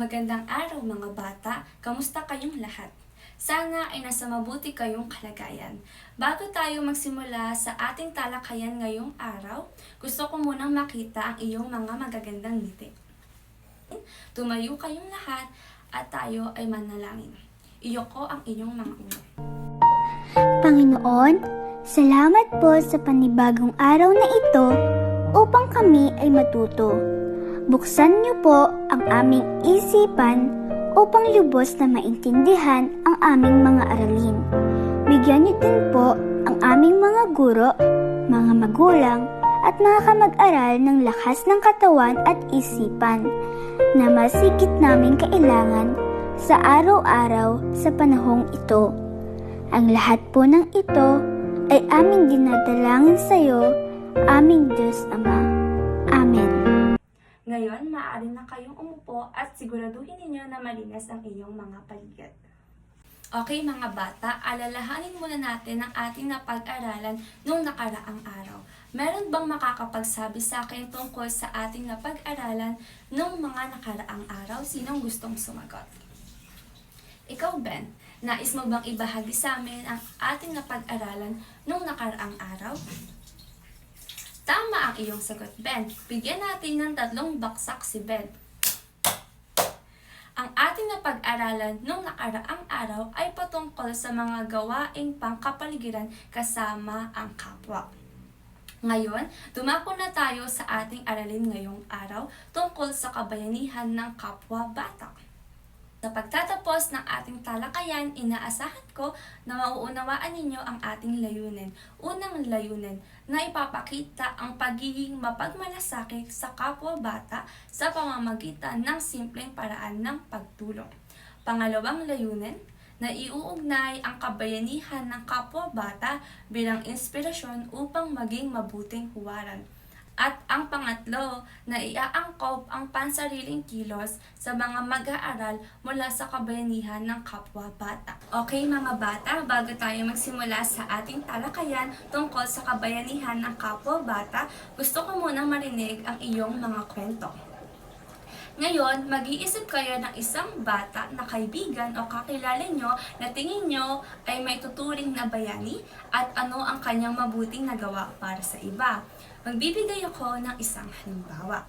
Magandang araw mga bata, kamusta kayong lahat? Sana ay nasa mabuti kayong kalagayan. Bago tayo magsimula sa ating talakayan ngayong araw, gusto ko munang makita ang iyong mga magagandang ngiti. Tumayo kayong lahat at tayo ay manalangin. Iyoko ang inyong mga ulo. Panginoon, salamat po sa panibagong araw na ito upang kami ay matuto. Buksan niyo po ang aming isipan upang lubos na maintindihan ang aming mga aralin. Bigyan niyo din po ang aming mga guro, mga magulang, at mga kamag-aral ng lakas ng katawan at isipan na masigit namin kailangan sa araw-araw sa panahong ito. Ang lahat po ng ito ay aming dinadalangin sa iyo, aming Diyos Ama. Amen. Ngayon, maaari na kayong umupo at siguraduhin ninyo na malinis ang iyong mga paligid. Okay mga bata, alalahanin muna natin ang ating napag-aralan noong nakaraang araw. Meron bang makakapagsabi sa akin tungkol sa ating napag-aralan noong mga nakaraang araw? Sinong gustong sumagot? Ikaw, Ben, nais mo bang ibahagi sa amin ang ating napag-aralan noong nakaraang araw? Tama ang iyong sagot, Ben. Bigyan natin ng 3 baksak si Ben. Ang ating napag-aralan noong nakaraang araw ay patungkol sa mga gawaing pangkapaligiran kasama ang kapwa. Ngayon, dumako na tayo sa ating aralin ngayong araw tungkol sa kabayanihan ng kapwa-bata. Sa pagtatapos ng ating talakayan, inaasahan ko na mauunawaan ninyo ang ating layunin. Unang layunin na ipapakita ang pagiging mapagmalasakit sa kapwa-bata sa pamamagitan ng simpleng paraan ng pagtulong. Pangalawang layunin na iuugnay ang kabayanihan ng kapwa-bata bilang inspirasyon upang maging mabuting huwaran. At ang pangatlo, na iaangkop ang pansariling kilos sa mga mag-aaral mula sa kabayanihan ng kapwa-bata. Okay mga bata, bago tayo magsimula sa ating talakayan tungkol sa kabayanihan ng kapwa-bata, gusto ko munang marinig ang iyong mga kwento. Ngayon, mag-iisip kayo ng isang bata na kaibigan o kakilala nyo na tingin nyo ay may tuturing na bayani at ano ang kanyang mabuting nagawa para sa iba. Magbibigay ako ng isang halimbawa.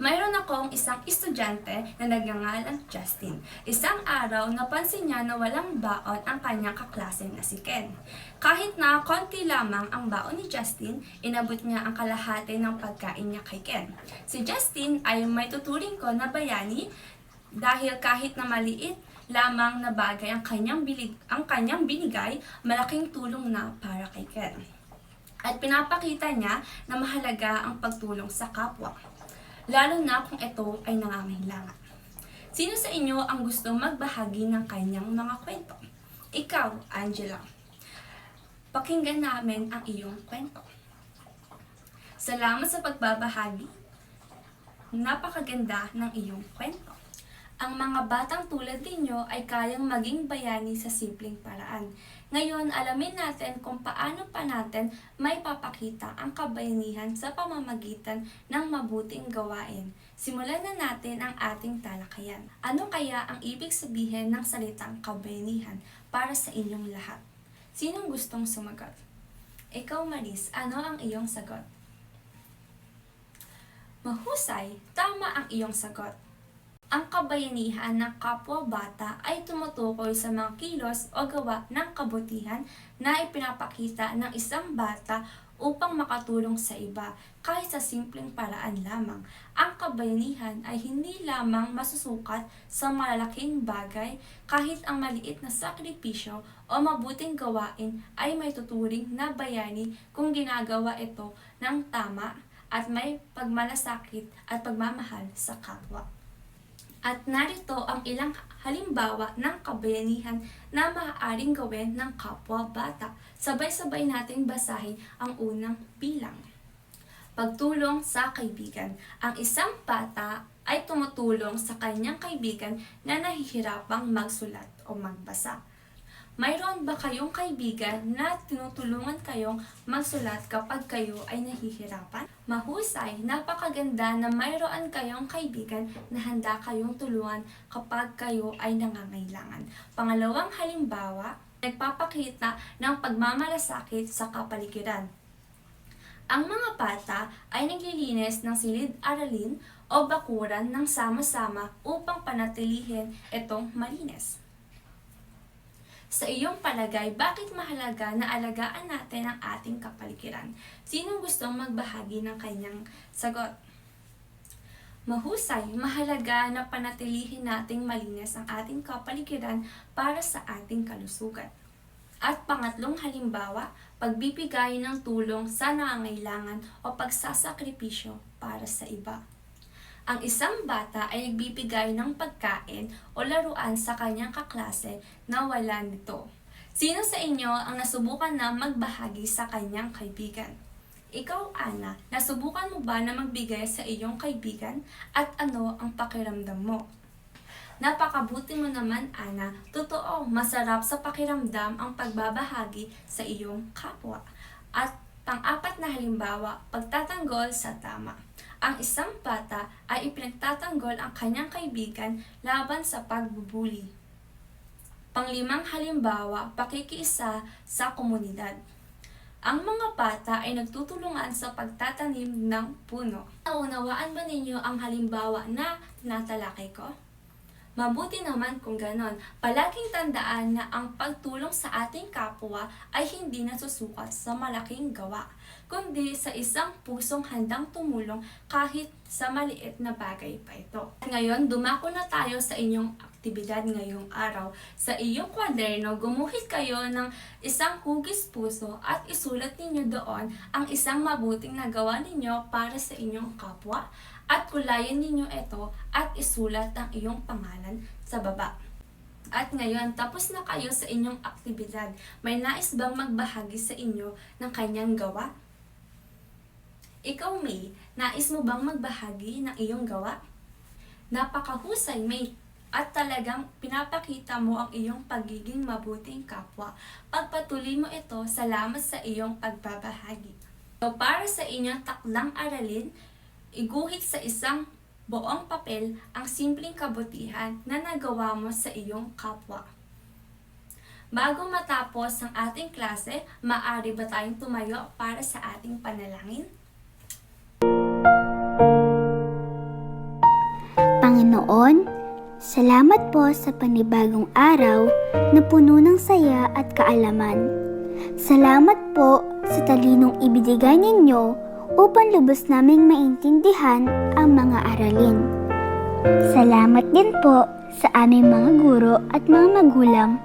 Mayroon akong isang estudyante na nagngangalang Justin. Isang araw, napansin niya na walang baon ang kanyang kaklase na si Ken. Kahit na konti lamang ang baon ni Justin, inabot niya ang kalahati ng pagkain niya kay Ken. Si Justin ay may tuturing ko na bayani dahil kahit na maliit lamang na bagay ang kanyang binigay, malaking tulong na para kay Ken. At pinapakita niya na mahalaga ang pagtulong sa kapwa, lalo na kung ito ay nangangailangan. Sino sa inyo ang gusto magbahagi ng kanyang mga kwento? Ikaw, Angela. Pakinggan namin ang iyong kwento. Salamat sa pagbabahagi. Napakaganda ng iyong kwento. Ang mga batang tulad ninyo ay kayang maging bayani sa simpleng paraan. Ngayon, alamin natin kung paano pa natin may papakita ang kabayanihan sa pamamagitan ng mabuting gawain. Simulan na natin ang ating talakayan. Ano kaya ang ibig sabihin ng salitang kabayanihan para sa inyong lahat? Sinong gustong sumagot? Ikaw, Maris, ano ang iyong sagot? Mahusay, tama ang iyong sagot. Ang kabayanihan ng kapwa-bata ay tumutukoy sa mga kilos o gawa ng kabutihan na ipinapakita ng isang bata upang makatulong sa iba kahit sa simpleng paraan lamang. Ang kabayanihan ay hindi lamang masusukat sa malalaking bagay, kahit ang maliit na sakripisyo o mabuting gawain ay may tuturing na bayani kung ginagawa ito ng tama at may pagmalasakit at pagmamahal sa kapwa. At narito ang ilang halimbawa ng kabayanihan na maaaring gawin ng kapwa-bata. Sabay-sabay nating basahin ang unang bilang. Pagtulong sa kaibigan. Ang isang bata ay tumutulong sa kanyang kaibigan na nahihirapang magsulat o magbasa. Mayroon ba kayong kaibigan na tinutulungan kayong magsulat kapag kayo ay nahihirapan? Mahusay, napakaganda na mayroon kayong kaibigan na handa kayong tulungan kapag kayo ay nangangailangan. Pangalawang halimbawa, nagpapakita ng pagmamalasakit sa kapaligiran. Ang mga bata ay naglilinis ng silid-aralin o bakuran ng sama-sama upang panatilihin itong malinis. Sa iyong palagay, bakit mahalaga na alagaan natin ang ating kapaligiran? Sinong gustong magbahagi ng kanyang sagot? Mahusay, mahalaga na panatilihin nating malinis ang ating kapaligiran para sa ating kalusugan. At pangatlong halimbawa, pagbibigay ng tulong sa nangangailangan o pagsasakripisyo para sa iba. Ang isang bata ay nagbibigay ng pagkain o laruan sa kanyang kaklase na wala nito. Sino sa inyo ang nasubukan na magbahagi sa kanyang kaibigan? Ikaw, Ana, nasubukan mo ba na magbigay sa iyong kaibigan at ano ang pakiramdam mo? Napakabuti mo naman, Ana. Totoo, masarap sa pakiramdam ang pagbabahagi sa iyong kapwa. At pang-apat na halimbawa, pagtatanggol sa tama. Ang isang bata ay ipinagtatanggol ang kanyang kaibigan laban sa pagbubuli. Panglimang halimbawa, pakikiisa sa komunidad. Ang mga bata ay nagtutulungan sa pagtatanim ng puno. Naunawaan ba ninyo ang halimbawa na tinatalakay ko? Mabuti naman kung ganon. Palaging tandaan na ang pagtulong sa ating kapwa ay hindi nasusukat sa malaking gawa, kundi sa isang pusong handang tumulong kahit sa maliit na bagay pa ito. Ngayon, dumako na tayo sa inyong aktibidad ngayong araw. Sa iyong kwaderno, gumuhit kayo ng isang hugis puso at isulat ninyo doon ang isang mabuting nagawa ninyo para sa inyong kapwa. At kulayan ninyo ito at isulat ang iyong pangalan sa baba. At ngayon, tapos na kayo sa inyong aktibidad. May nais bang magbahagi sa inyo ng kanyang gawa? Ikaw, May, nais mo bang magbahagi ng iyong gawa? Napakahusay, May, at talagang pinapakita mo ang iyong pagiging mabuting kapwa. Pagpatuloy mo ito, salamat sa iyong pagbabahagi. So, para sa inyong takdang aralin, iguhit sa isang buong papel ang simpleng kabutihan na nagawa mo sa iyong kapwa. Bago matapos ang ating klase, maaari ba tayong tumayo para sa ating panalangin? Panginoon, salamat po sa panibagong araw na puno ng saya at kaalaman. Salamat po sa talinong ibinigay ninyo upang lubos naming maintindihan ang mga aralin. Salamat din po sa aming mga guro at mga magulang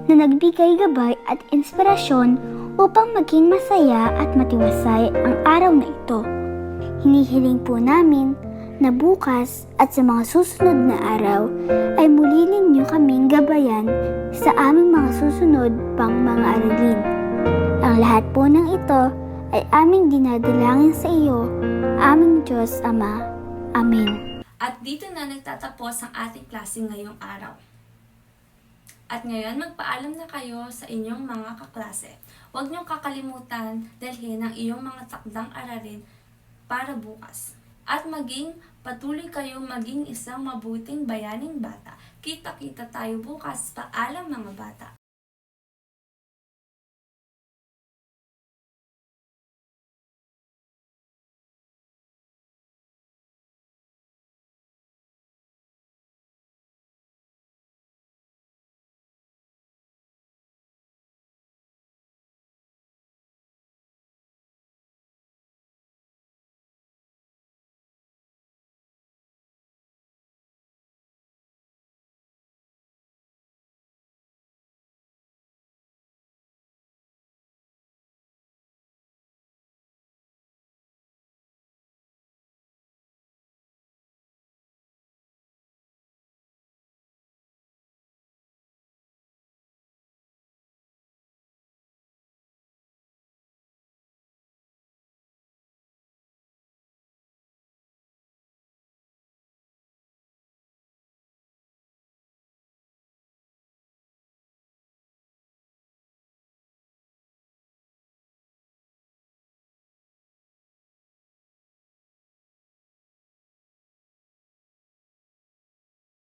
na nagbigay gabay at inspirasyon upang maging masaya at matiwasay ang araw na ito. Hinihiling po namin na bukas at sa mga susunod na araw ay muli ninyo kaming gabayan sa aming mga susunod pang mga aralin. Ang lahat po ng ito ay aming dinadalangin sa iyo, aming Diyos Ama. Amen. At dito na nagtatapos ang ating klase ngayong araw. At ngayon, magpaalam na kayo sa inyong mga kaklase. Huwag niyong kakalimutan dalhin ang iyong mga takdang aralin para bukas. At patuloy kayong maging isang mabuting bayaning bata. Kita-kita tayo bukas. Paalam mga bata.